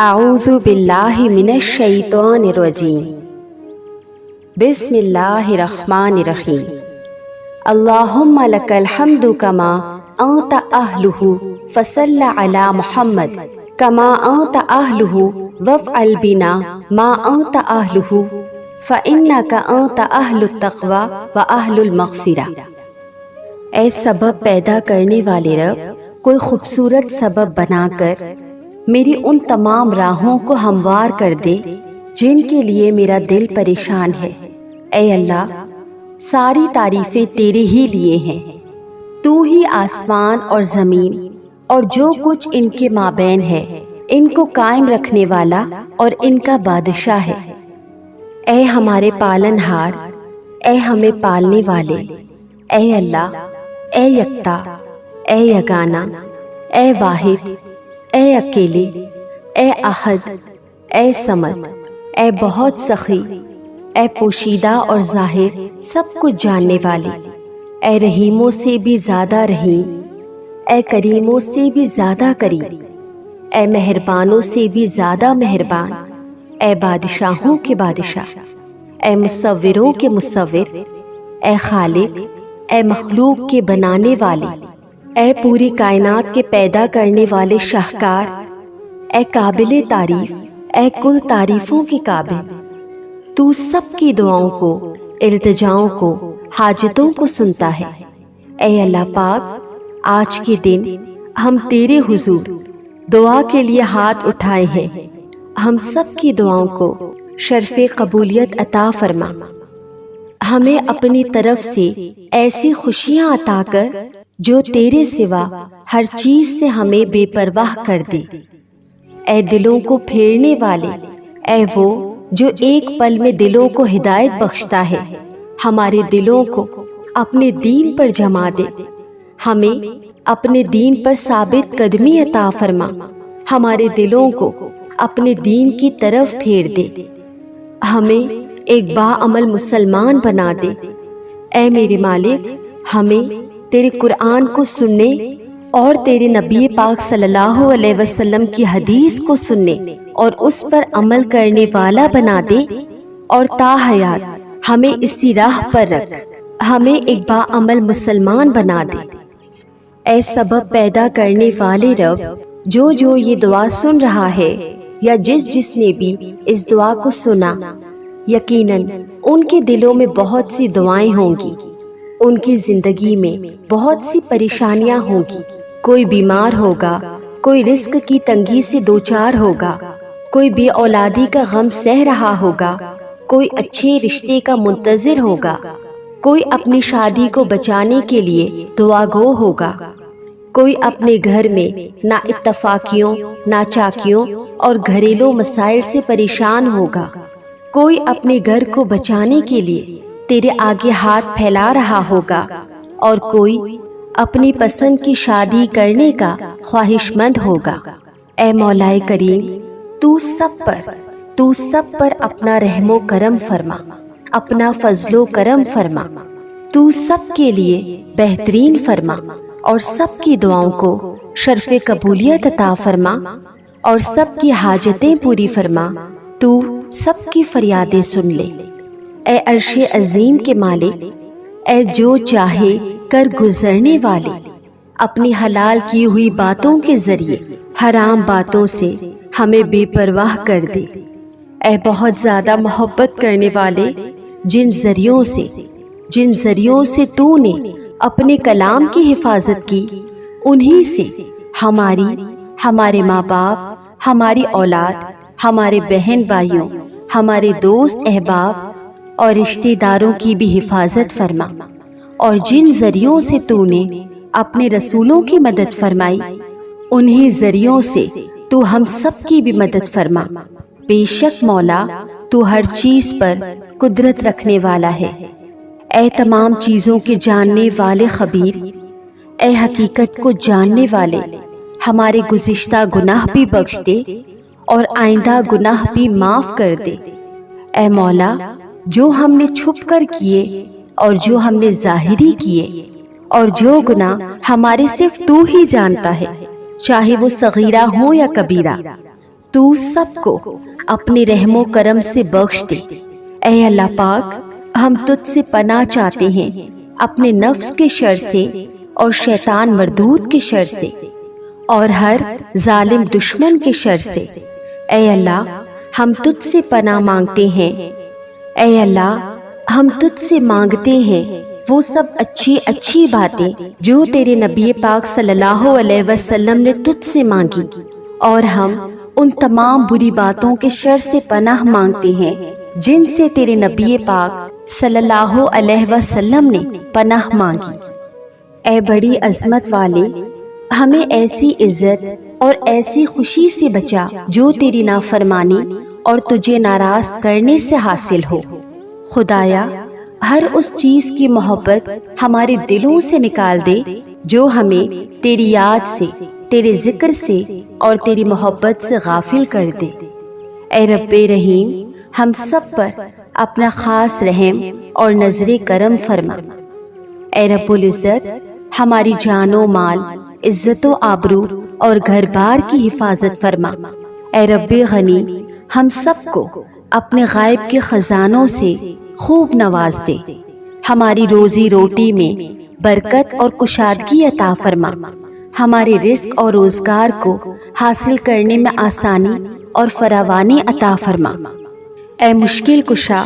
اعوذ باللہ من الشیطان الرجیم بسم اللہ الرحمن الرحیم اللہم لک الحمد کما انت اہلہ فصل علی محمد کما انت اہلہ وافعل بنا ما انت اہلہ فانک انت اہل التقوی واہل المغفرہ۔ اے سبب پیدا کرنے والے رب، کوئی خوبصورت سبب بنا کر میری ان تمام راہوں کو ہموار کر دے جن کے لیے میرا دل پریشان ہے۔ اے اللہ، ساری تعریفیں تیرے ہی لیے ہیں، تو ہی آسمان اور زمین اور جو کچھ ان کے مابین ہے ان کو قائم رکھنے والا اور ان کا بادشاہ ہے۔ اے ہمارے پالن ہار، اے ہمیں پالنے والے، اے اللہ، اے یکتا، اے یگانہ، اے واحد، اے اکیلے، اے احد، اے صمد، اے بہت سخی، اے پوشیدہ اور ظاہر سب کچھ جاننے والی، اے رحیموں سے بھی زیادہ رحیم، اے کریموں سے بھی زیادہ کریم، اے مہربانوں سے بھی زیادہ مہربان، اے بادشاہوں کے بادشاہ، اے مصوروں کے مصور، اے خالق، اے مخلوق کے بنانے والے، اے پوری کائنات کے پیدا کرنے والے شاہکار، اے قابل تعریف، اے کل تعریفوں کے قابل، تو سب کی دعاؤں کو، التجاؤں کو، حاجتوں کو سنتا ہے۔ اے اللہ پاک، آج کے دن ہم تیرے حضور دعا کے لیے ہاتھ اٹھائے ہیں، ہم سب کی دعاؤں کو شرف قبولیت عطا فرما، ہمیں اپنی طرف سے ایسی خوشیاں عطا کر جو تیرے سوا ہر چیز سے ہمیں بے پرواہ کر دے۔ اے دلوں کو پھیرنے والے، اے وہ جو ایک پل میں دلوں کو ہدایت بخشتا ہے، ہمارے دلوں کو اپنے دین پر جما دے، ہمیں اپنے دین پر ثابت قدمی عطا فرما، ہمارے دلوں کو اپنے دین کی طرف پھیر دے، ہمیں ایک باعمل مسلمان بنا دے۔ اے میرے مالک، ہمیں تیرے قرآن کو سننے اور تیرے نبی پاک صلی اللہ علیہ وسلم کی حدیث کو سننے اور اس پر عمل کرنے والا بنا دے، اور تا حیات ہمیں اسی راہ پر رکھ، ہمیں ایک باعمل مسلمان بنا دے۔ اے سبب پیدا کرنے والے رب، جو یہ دعا سن رہا ہے یا جس نے بھی اس دعا کو سنا، یقیناً ان کے دلوں میں بہت سی دعائیں ہوں گی، ان کی زندگی میں بہت سی پریشانیاں ہوں گی، کوئی بیمار ہوگا، کوئی رزق کی تنگی سے دوچار ہوگا، کوئی بے اولادی کا غم سہ رہا ہوگا، کوئی اچھے رشتے کا منتظر ہوگا، کوئی اپنی شادی کو بچانے کے لیے دعا گو ہوگا، کوئی اپنے گھر میں نا اتفاقیوں، ناچاکیوں اور گھریلو مسائل سے پریشان ہوگا، کوئی اپنے گھر کو بچانے کے لیے تیرے آگے ہاتھ پھیلا رہا ہوگا، اور کوئی اپنی پسند کی شادی کرنے کا خواہش مند ہوگا۔ اے مولا کریم، تو سب پر اپنا رحم و کرم فرما، اپنا فضل و کرم فرما، تو سب کے لیے بہترین فرما، اور سب کی دعاؤں کو شرف قبولیت عطا فرما، اور سب کی حاجتیں پوری فرما، تو سب کی فریادیں سن لے۔ اے عرش عظیم کے مالک، اے جو چاہے کر گزرنے والے، اپنی حلال کی ہوئی باتوں کے ذریعے حرام باتوں سے ہمیں بے پرواہ کر دے۔ اے بہت زیادہ محبت کرنے والے، جن ذریعوں سے تو نے اپنے کلام کی حفاظت کی، انہی سے ہمارے ماں باپ، ہماری اولاد، ہمارے بہن بھائیوں، ہمارے دوست احباب اور رشتہ داروں کی بھی حفاظت فرما، اور جن ذریعوں سے تو نے اپنے رسولوں کی مدد فرمائی، انہی ذریعوں سے تو ہم سب کی بھی مدد فرما۔ بے شک مولا، تو ہر چیز پر قدرت رکھنے والا ہے۔ اے تمام چیزوں کے جاننے والے خبیر، اے حقیقت کو جاننے والے، ہمارے گزشتہ گناہ بھی بخش دے اور آئندہ گناہ بھی معاف کر دے۔ اے مولا، جو ہم نے چھپ کر کیے اور جو ہم نے ظاہری کیے، اور جو گناہ ہمارے صرف تو ہی جانتا ہے، چاہے وہ صغیرہ ہو یا کبیرہ، تو سب کو اپنے رحم و کرم سے بخش دے۔ اے اللہ پاک، ہم تجھ سے پناہ چاہتے ہیں اپنے نفس کے شر سے اور شیطان مردود کے شر سے اور ہر ظالم دشمن کے شر سے۔ اے اللہ، ہم تجھ سے پناہ مانگتے ہیں۔ اے اللہ، ہم تجھ سے مانگتے ہیں وہ سب اچھی اچھی باتیں جو تیرے نبی پاک صلی اللہ علیہ وسلم نے تجھ سے مانگی، اور ہم ان تمام بری باتوں کے شر سے پناہ مانگتے ہیں جن سے تیرے نبی پاک صلی اللہ علیہ وسلم نے پناہ مانگی۔ اے بڑی عظمت والے، ہمیں ایسی عزت اور ایسی خوشی سے بچا جو تیری نافرمانی اور تجھے ناراض کرنے سے حاصل ہو۔ خدایا، ہر اس چیز کی محبت ہمارے دلوں سے نکال دے جو ہمیں تیری یاد سے، تیرے ذکر سے اور تیری محبت سے غافل کر دے۔ اے رب رحیم، ہم سب پر اپنا خاص رحم اور نظر کرم فرما۔ اے رب العزت، ہماری جان و مال، عزت و آبرو اور گھر بار کی حفاظت فرما۔ اے رب غنی، ہم سب کو اپنے غائب کے خزانوں سے خوب نواز دے۔ ہماری روزی روٹی میں برکت اور کشادگی عطا فرما۔ ہمارے رزق اور روزگار کو حاصل کرنے میں آسانی اور فراوانی عطا فرما۔ اے مشکل کشا،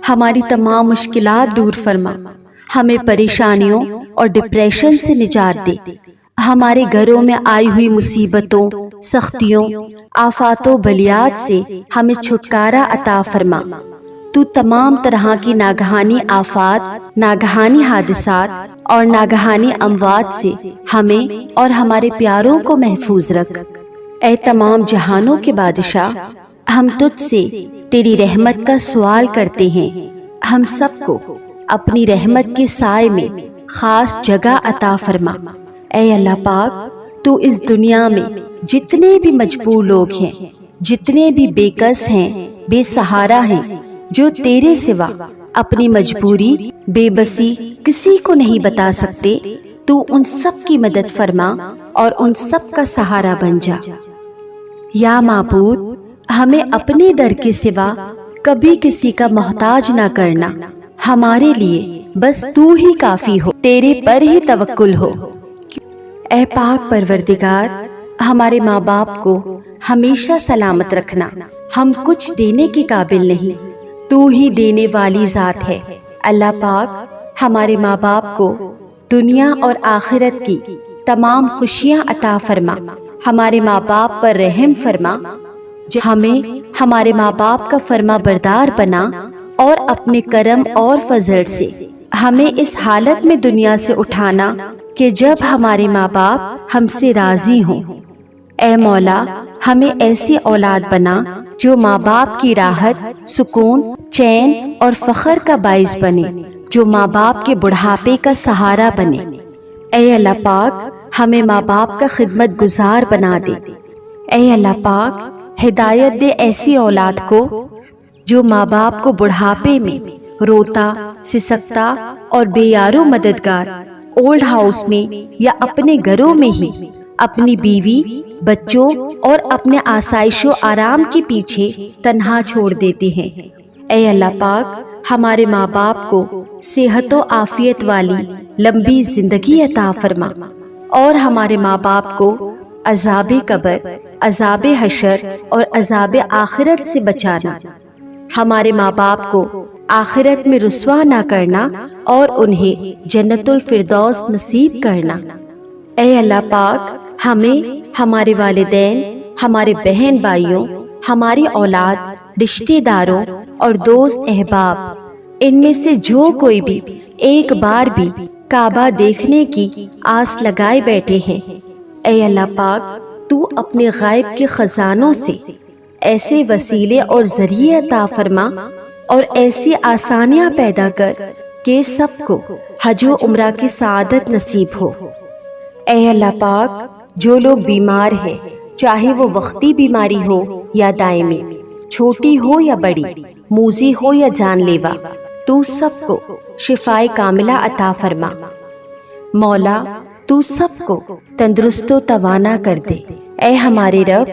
ہماری تمام مشکلات دور فرما۔ ہمیں پریشانیوں اور ڈپریشن سے نجات دے۔ ہمارے گھروں میں آئی ہوئی مصیبتوں، سختیوں، آفات و بلیات سے ہمیں چھٹکارا عطا فرما۔ تو تمام طرح کی ناگہانی آفات، ناگہانی حادثات اور ناگہانی اموات سے ہمیں اور ہمارے پیاروں کو محفوظ رکھ۔ اے تمام جہانوں کے بادشاہ، ہم تجھ سے تیری رحمت کا سوال کرتے ہیں۔ ہم سب کو اپنی رحمت کے سائے میں خاص جگہ عطا فرما۔ اے اللہ پاک، تو اس دنیا میں جتنے بھی مجبور لوگ ہیں، جتنے بھی بے کس ہیں، بے سہارا ہیں، جو تیرے سوا اپنی مجبوری، بے بسی کسی کو نہیں بتا سکتے، تو ان سب کی مدد فرما اور ان سب کا سہارا بن جا۔ یا معبود، ہمیں اپنے در کے سوا کبھی کسی کا محتاج نہ کرنا۔ ہمارے لیے بس تو ہی کافی ہو، تیرے پر ہی توکل ہو۔ اے پاک پروردگار، ہمارے ماں باپ کو ہمیشہ سلامت رکھنا۔ ہم کچھ دینے کے قابل نہیں، تو ہی دینے والی ذات ہے۔ اللہ پاک، ہمارے ماں باپ کو دنیا اور آخرت کی تمام خوشیاں عطا فرما۔ ہمارے ماں باپ پر رحم فرما، ہمیں ہمارے ماں باپ کا فرما بردار بنا، اور اپنے کرم اور فضل سے ہمیں اس حالت میں دنیا سے اٹھانا کہ جب ہمارے ماں باپ ہم سے راضی ہوں۔ اے مولا، ہمیں ایسی اولاد بنا جو ماں باپ کی راحت، سکون، چین اور فخر کا باعث بنے، جو ماں باپ کے بڑھاپے کا سہارا بنے۔ اے اللہ پاک، ہمیں ماں باپ کا خدمت گزار بنا دے۔ اے اللہ پاک، ہدایت دے ایسی اولاد کو جو ماں باپ کو بڑھاپے میں روتا، سسکتا اور بے یارو مددگار اولڈ ہاؤس میں یا اپنے گھروں میں ہی اپنی بیوی، بچوں اور اپنے آسائش و آرام کے پیچھے تنہا چھوڑ دیتے ہیں۔ اے اللہ پاک، ہمارے ماں باپ کو صحت و عافیت والی لمبی زندگی عطا فرما، اور ہمارے ماں باپ کو عذاب قبر، عذاب حشر اور عذاب آخرت سے بچانا۔ ہمارے ماں باپ کو آخرت میں رسوا نہ کرنا اور انہیں جنت الفردوس نصیب کرنا۔ اے اللہ پاک، ہمیں، ہمارے والدین، ہمارے بہن بھائیوں، ہماری اولاد، رشتہ داروں اور دوست احباب، ان میں سے جو کوئی بھی ایک بار بھی کعبہ دیکھنے کی آس لگائے بیٹھے ہیں، اے اللہ پاک، تو اپنے غائب کے خزانوں سے ایسے وسیلے اور ذریعے عطا فرما اور ایسی آسانیاں پیدا کر کہ سب کو حج و عمرہ کی سعادت نصیب ہو۔ اے اللہ پاک، جو لوگ بیمار ہیں، چاہے وہ وقتی بیماری ہو یا دائمی، چھوٹی ہو یا بڑی، موذی ہو یا جان لیوا، تو سب کو شفائے کاملہ عطا فرما۔ مولا، تو سب کو تندرست و توانا کر دے۔ اے ہمارے رب،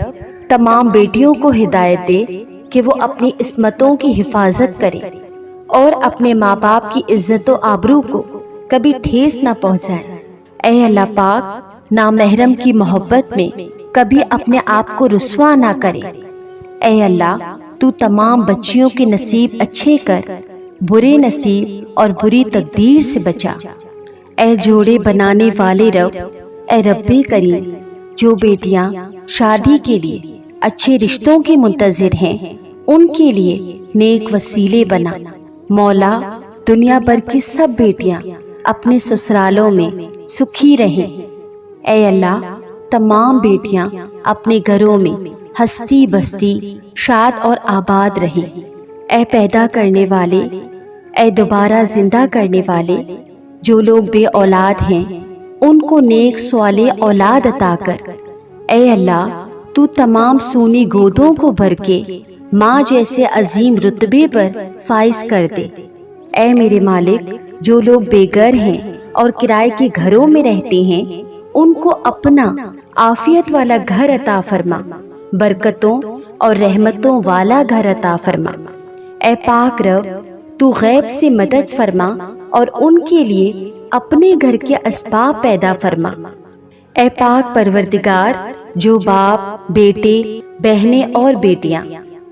تمام بیٹیوں کو ہدایت دے کہ وہ اپنی عصمتوں کی حفاظت کرے اور اپنے ماں باپ کی عزت و آبرو کو کبھی ٹھیس نہ پہنچائے۔ اے اللہ پاک، نامحرم کی محبت میں کبھی اپنے آپ کو رسوا نہ کرے۔ اے اللہ، تو تمام بچیوں کے نصیب اچھے کر، برے نصیب اور بری تقدیر سے بچا۔ اے جوڑے بنانے والے رب، اے رب کریم، جو بیٹیاں شادی کے لیے اچھے رشتوں کی منتظر ہیں ان کے لیے نیک وسیلے بنا۔ مولا، دنیا بھر کی سب بیٹیاں اپنے سسرالوں میں سکھی رہیں۔ اے اللہ، تمام بیٹیاں اپنے گھروں میں ہستی بستی شاد اور آباد رہیں۔ اے پیدا کرنے والے، اے دوبارہ زندہ کرنے والے، جو لوگ بے اولاد ہیں ان کو نیک صالح اولاد عطا کر۔ اے اللہ، تو تمام سونی گودوں کو بھر کے ماں جیسے عظیم رتبے پر فائز کر دے۔ اے میرے مالک، جو لوگ بے گھر ہیں اور کرائے کے گھروں میں رہتے ہیں ان کو اپنا عافیت والا گھر عطا فرما، برکتوں اور رحمتوں والا گھر عطا فرما۔ اے پاک رب، تو غیب سے مدد فرما اور ان کے لیے اپنے گھر کے اسباب پیدا فرما۔ اے پاک پروردگار، جو باپ، بیٹے، بہنیں اور بیٹیاں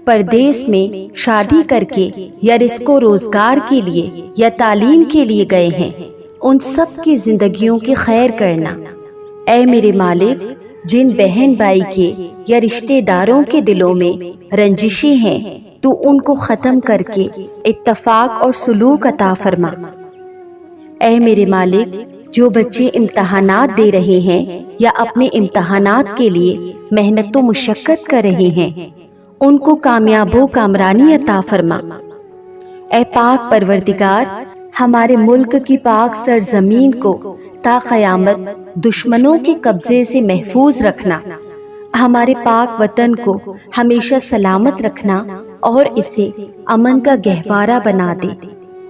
پردیس میں شادی کر کے یا رزق و روزگار کے لیے یا تعلیم کے لیے گئے ہیں ان سب کی زندگیوں کی خیر کرنا۔ اے میرے مالک، جن بہن بھائی کے یا رشتہ داروں کے دلوں میں رنجشیں ہیں تو ان کو ختم کر کے اتفاق اور سلوک عطا فرما۔ اے میرے مالک، جو بچے امتحانات دے رہے ہیں یا اپنے امتحانات کے لیے محنت و مشقت کر رہے ہیں ان کو کامیاب و کامرانی عطا فرما۔ اے پاک پروردگار، ہمارے ملک کی پاک سرزمین کو تا قیامت دشمنوں کے قبضے سے محفوظ رکھنا، ہمارے پاک وطن کو ہمیشہ سلامت رکھنا اور اسے امن کا گہوارہ بنا دے۔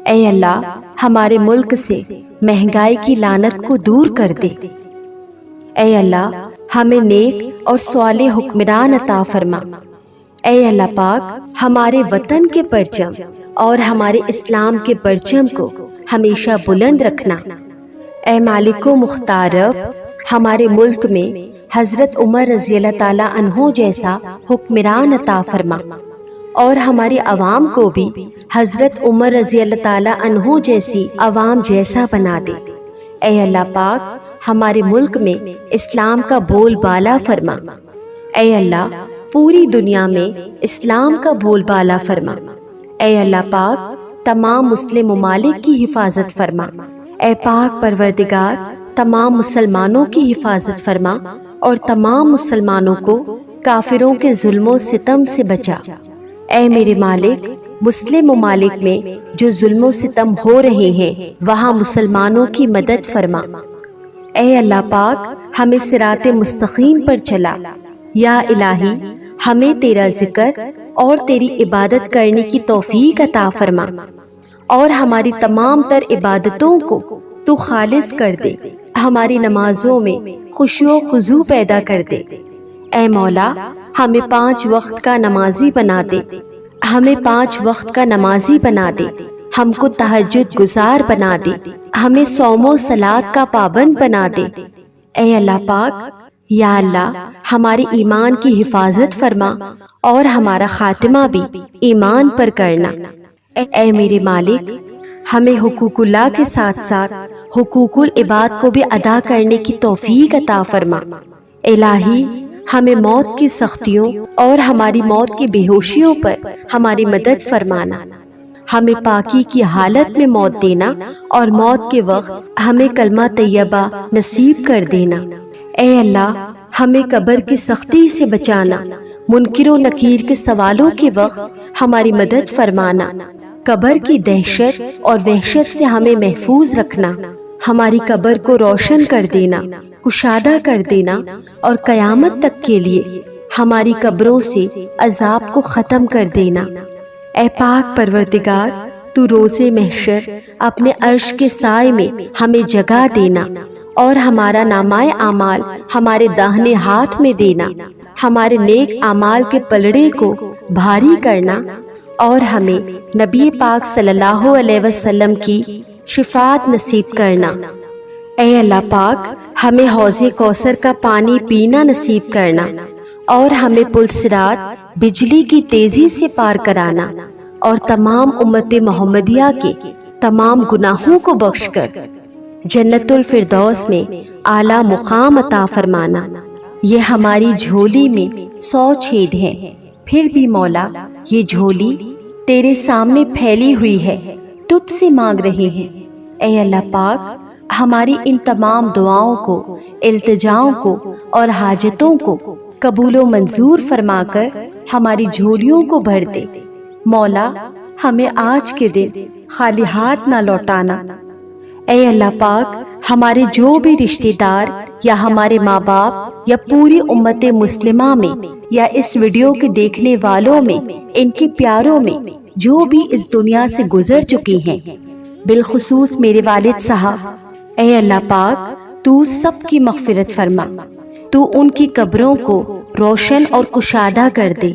اے اللہ، ہمارے ملک سے مہنگائی کی لعنت کو دور کر دے۔ اے اللہ، ہمیں نیک اور صالح حکمران عطا فرما۔ اے اللہ پاک، ہمارے وطن کے پرچم اور ہمارے اسلام کے پرچم کو ہمیشہ بلند رکھنا۔ اے مالک و مختار رب، ہمارے ملک میں حضرت عمر رضی اللہ تعالیٰ عنہ جیسا حکمران عطا فرما اور ہماری عوام کو بھی حضرت عمر رضی اللہ تعالیٰ عنہ جیسی عوام جیسا بنا دے۔ اے اللہ پاک، ہمارے ملک میں اسلام کا بول بالا فرما۔ اے اللہ، پوری دنیا میں اسلام کا بول بالا فرما۔ اے اللہ پاک، تمام مسلم ممالک کی حفاظت فرما۔ اے پاک پروردگار، تمام مسلمانوں کی حفاظت فرما اور تمام مسلمانوں کو کافروں کے ظلم و ستم سے بچا۔ اے میرے مالک، مسلم ممالک میں جو ظلم و ستم ہو رہے ہیں وہاں مسلمانوں کی مدد فرما۔ اے اللہ پاک، ہمیں صراط مستقیم پر چلا۔ یا الہی، ہمیں تیرا ذکر اور تیری عبادت کرنے کی توفیق عطا فرما اور ہماری تمام تر عبادتوں کو تو خالص کر دے، ہماری نمازوں میں خشوع و خضوع پیدا کر دے۔ اے مولا، ہمیں 5 وقت کا نمازی بنا دے، ہمیں 5 وقت کا نمازی بنا دے، ہم کو تہجد گزار بنا دے، ہمیں صوم و صلات کا پابند بنا دے۔ اے اللہ پاک، یا اللہ، ہمارے ایمان کی حفاظت فرما اور ہمارا خاتمہ بھی ایمان پر کرنا۔ اے میرے مالک، ہمیں حقوق اللہ کے ساتھ ساتھ حقوق العباد کو بھی ادا کرنے کی توفیق عطا فرما۔ الہی، ہمیں موت کی سختیوں اور ہماری موت کی بے ہوشیوں پر ہماری مدد فرمانا، ہمیں پاکی کی حالت میں موت دینا اور موت کے وقت ہمیں کلمہ طیبہ نصیب کر دینا۔ اے اللہ، ہمیں قبر کی سختی سے بچانا، منکر و نکیر کے سوالوں کے وقت ہماری مدد فرمانا، قبر کی دہشت اور وحشت سے ہمیں محفوظ رکھنا، ہماری قبر کو روشن کر دینا، کشادہ کر دینا اور قیامت تک کے لیے ہماری قبروں سے عذاب کو ختم کر دینا۔ اے پاک پروردگار، تو روز محشر اپنے عرش کے سائے میں ہمیں جگہ دینا اور ہمارا نامہ اعمال ہمارے داہنے ہاتھ میں دینا، ہمارے نیک اعمال کے پلڑے کو بھاری کرنا اور ہمیں نبی پاک صلی اللہ علیہ وسلم کی شفاعت نصیب کرنا۔ اے اللہ پاک، ہمیں حوض کوثر کا پانی پینا نصیب کرنا اور ہمیں پل صراط بجلی کی تیزی سے پار کرانا اور تمام امت محمدیہ کے تمام گناہوں کو بخش کر جنت الفردوس میں اعلیٰ مقام عطا فرمانا۔ یہ ہماری جھولی میں 100 چھید ہیں، پھر بھی مولا یہ جھولی تیرے سامنے پھیلی ہوئی ہے، تجھ سے مانگ رہے ہیں۔ اے اللہ پاک، ہماری ان تمام دعاؤں کو، التجاؤں کو اور حاجتوں کو قبول و منظور فرما کر ہماری جھولیوں کو بھر دے۔ مولا ہمیں آج کے دن خالی ہاتھ نہ لوٹانا۔ اے اللہ پاک، ہمارے جو بھی رشتہ دار یا ہمارے ماں باپ یا پوری امت مسلمہ میں یا اس ویڈیو کے دیکھنے والوں میں، ان کے پیاروں میں جو بھی اس دنیا سے گزر چکی ہیں، بالخصوص میرے والد صاحب، اے اللہ پاک تو سب کی مغفرت فرما، تو ان کی قبروں کو روشن اور کشادہ کر دے۔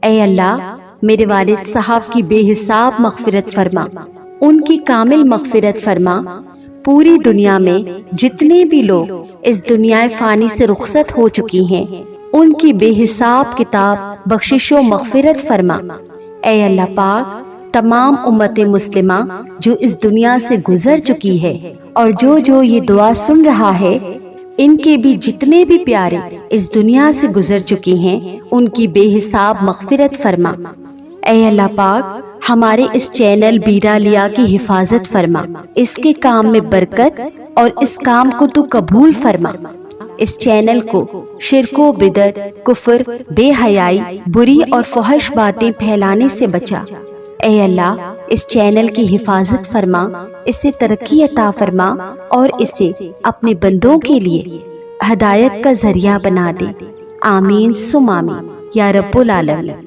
اے اللہ میرے والد صاحب کی بے حساب مغفرت فرما، ان کی کامل مغفرت فرما۔ پوری دنیا میں جتنے بھی لوگ اس دنیا فانی سے رخصت ہو چکی ہیں، ان کی بے حساب کتاب بخشش و مغفرت فرما۔ اے اللہ پاک، تمام امت مسلمہ جو اس دنیا سے گزر چکی ہے اور جو یہ دعا سن رہا ہے، ان کے بھی جتنے بھی پیارے اس دنیا سے گزر چکی ہیں، ان کی بے حساب مغفرت فرما۔ اے اللہ پاک، ہمارے اس چینل بیرا لیا کی حفاظت فرما، اس کے کام میں برکت اور اس کام کو تو قبول فرما۔ اس چینل کو شرک و بدعت، کفر، بے حیائی، بری اور فحش باتیں پھیلانے سے بچا۔ اے اللہ اس چینل کی حفاظت فرما، اسے ترقی عطا فرما اور اسے اپنے بندوں کے لیے ہدایت کا ذریعہ بنا دے۔ آمین ثم آمین یا رب العالمین۔